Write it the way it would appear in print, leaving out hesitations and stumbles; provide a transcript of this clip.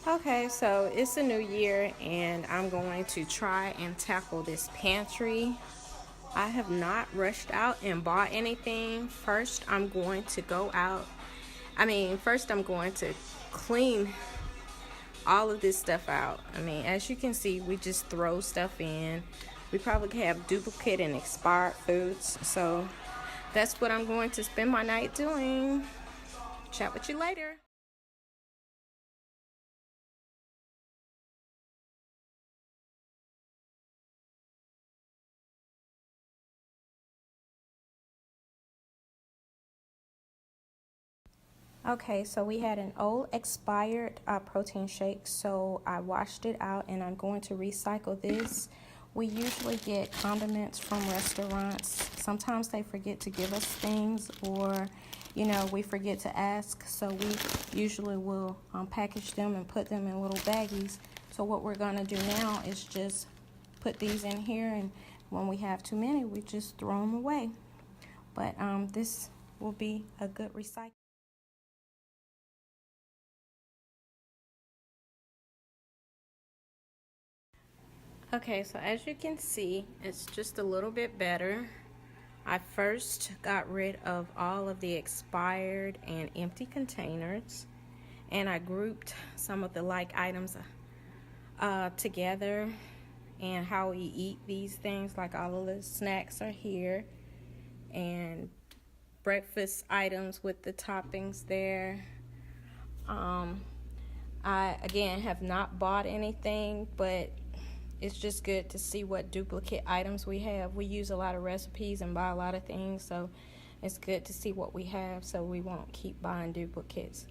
Okay, so it's a new year and I'm going to try and tackle this pantry. I have not rushed out and bought anything. First, I'm going to go out. First, I'm going to clean all of this stuff out. As you can see, we just throw stuff in. We probably have duplicate and expired foods. So that's what I'm going to spend my night doing. Chat with you later. Okay, so we had an old expired protein shake, so I washed it out and I'm going to recycle this. We usually get condiments from restaurants. Sometimes they forget to give us things, or we forget to ask, so we usually will package them and put them in little baggies. So what we're going to do now is just put these in here, and when we have too many, we just throw them away. But this will be a good recycle. Okay, so as you can see, it's just a little bit better. I first got rid of all of the expired and empty containers, and I grouped some of the like items together, and how we eat these things. Like all of the snacks are here, and breakfast items with the toppings there. I again have not bought anything, but it's just good to see what duplicate items we have. We use a lot of recipes and buy a lot of things, so it's good to see what we have so we won't keep buying duplicates.